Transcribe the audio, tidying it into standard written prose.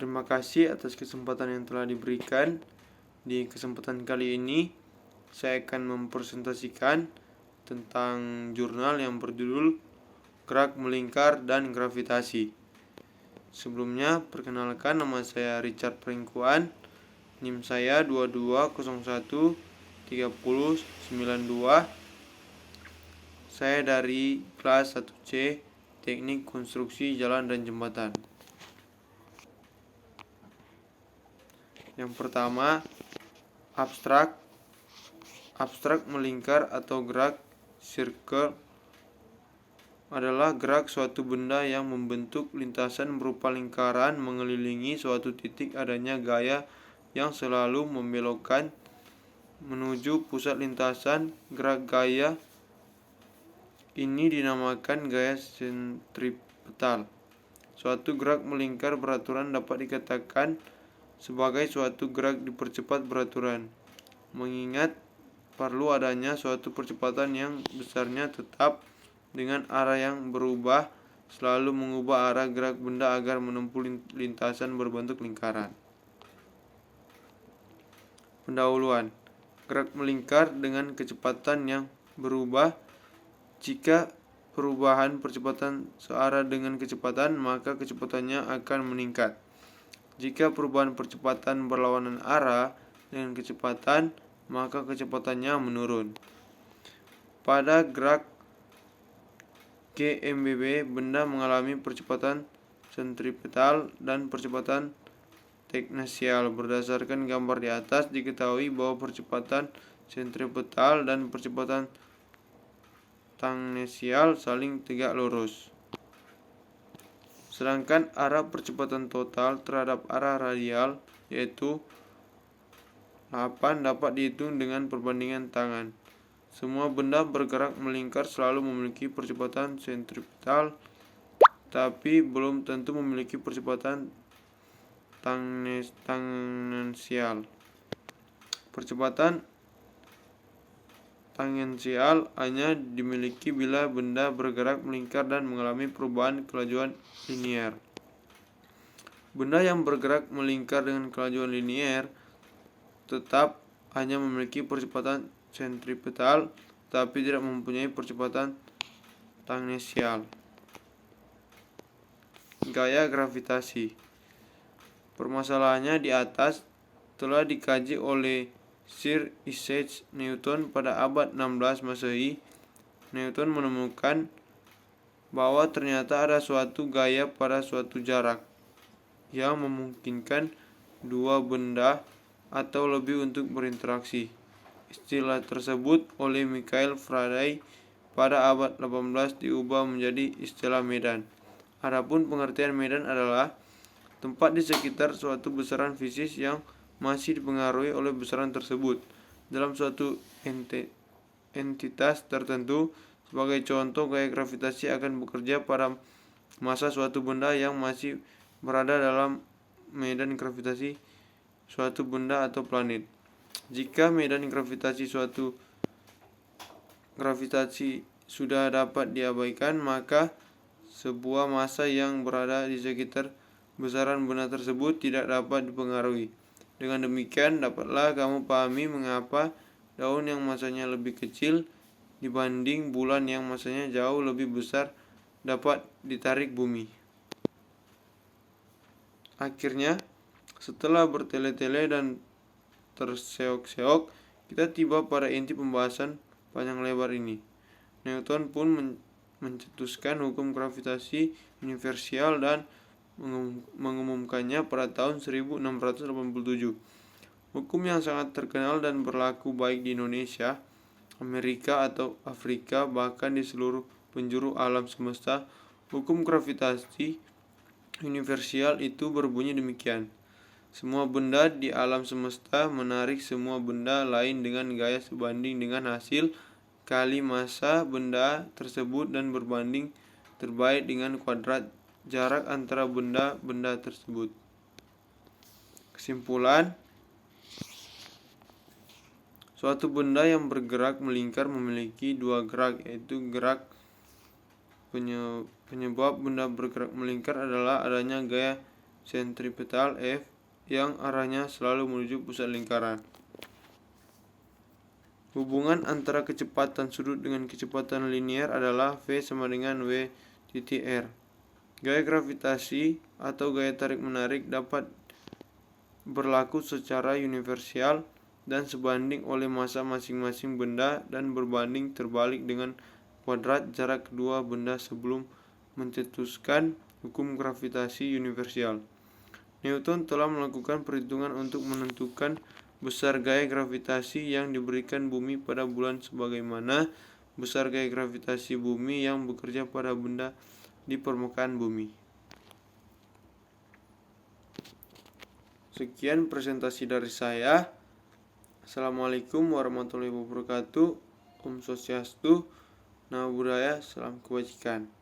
Terima kasih atas kesempatan yang telah diberikan. Di kesempatan kali ini, saya akan mempresentasikan tentang jurnal yang berjudul Gerak Melingkar dan Gravitasi. Sebelumnya, perkenalkan, nama saya Richard Pringkuan. NIM saya 22013092. Saya dari kelas 1C, Teknik Konstruksi Jalan dan Jembatan. Yang pertama, abstrak. Abstrak melingkar atau gerak circle adalah gerak suatu benda yang membentuk lintasan berupa lingkaran mengelilingi suatu titik. Adanya gaya yang selalu membelokkan menuju pusat lintasan. Gerak gaya ini dinamakan gaya sentripetal. Suatu gerak melingkar beraturan dapat dikatakan sebagai suatu gerak dipercepat beraturan, mengingat perlu adanya suatu percepatan yang besarnya tetap dengan arah yang berubah, selalu mengubah arah gerak benda agar menempuh lintasan berbentuk lingkaran. Pendahuluan. Gerak melingkar dengan kecepatan yang berubah. Jika perubahan percepatan searah dengan kecepatan, maka kecepatannya akan meningkat. Jika perubahan percepatan berlawanan arah dengan kecepatan, maka kecepatannya menurun. Pada gerak GMBB, benda mengalami percepatan sentripetal dan percepatan teknesial. Berdasarkan gambar di atas, diketahui bahwa percepatan sentripetal dan percepatan tangensial saling tegak lurus. Sedangkan arah percepatan total terhadap arah radial, yaitu 8, dapat dihitung dengan perbandingan tangan. Semua benda bergerak melingkar selalu memiliki percepatan sentripetal, tapi belum tentu memiliki percepatan tangensial. Percepatan tangensial hanya dimiliki bila benda bergerak melingkar dan mengalami perubahan kelajuan linier. Benda yang bergerak melingkar dengan kelajuan linier tetap hanya memiliki percepatan sentripetal, tapi tidak mempunyai percepatan tangensial. Gaya gravitasi. Permasalahannya di atas telah dikaji oleh Sir Isaac Newton pada abad 16 Masehi. Newton menemukan bahwa ternyata ada suatu gaya pada suatu jarak yang memungkinkan dua benda atau lebih untuk berinteraksi. Istilah tersebut oleh Michael Faraday pada abad 18 diubah menjadi istilah medan. Adapun pengertian medan adalah tempat di sekitar suatu besaran fisis yang masih dipengaruhi oleh besaran tersebut dalam suatu entitas tertentu. Sebagai contoh, gaya gravitasi akan bekerja pada massa suatu benda yang masih berada dalam medan gravitasi suatu benda atau planet. Jika medan gravitasi suatu gravitasi sudah dapat diabaikan, maka sebuah massa yang berada di sekitar besaran benda tersebut tidak dapat dipengaruhi. Dengan demikian, dapatlah kamu pahami mengapa daun yang masanya lebih kecil dibanding bulan yang masanya jauh lebih besar dapat ditarik bumi. Akhirnya, setelah bertele-tele dan terseok-seok, kita tiba pada inti pembahasan panjang lebar ini. Newton pun mencetuskan hukum gravitasi universal dan mengumumkannya pada tahun 1687. Hukum yang sangat terkenal dan berlaku baik di Indonesia, Amerika atau Afrika, bahkan di seluruh penjuru alam semesta. Hukum gravitasi universal itu berbunyi demikian: semua benda di alam semesta menarik semua benda lain dengan gaya sebanding dengan hasil kali massa benda tersebut dan berbanding terbalik dengan kuadrat jarak antara benda-benda tersebut. Kesimpulan, suatu benda yang bergerak melingkar memiliki dua gerak, yaitu gerak penyebab benda bergerak melingkar adalah adanya gaya sentripetal F yang arahnya selalu menuju pusat lingkaran. Hubungan antara kecepatan sudut dengan kecepatan linier adalah V sama dengan W titik R. Gaya gravitasi atau gaya tarik-menarik dapat berlaku secara universal dan sebanding oleh massa masing-masing benda dan berbanding terbalik dengan kuadrat jarak kedua benda sebelum mencetuskan hukum gravitasi universal. Newton telah melakukan perhitungan untuk menentukan besar gaya gravitasi yang diberikan bumi pada bulan sebagaimana besar gaya gravitasi bumi yang bekerja pada benda di permukaan bumi. Sekian presentasi dari saya. Assalamualaikum warahmatullahi wabarakatuh. Om Swastiastu, Namo Buddhaya, salam kebajikan.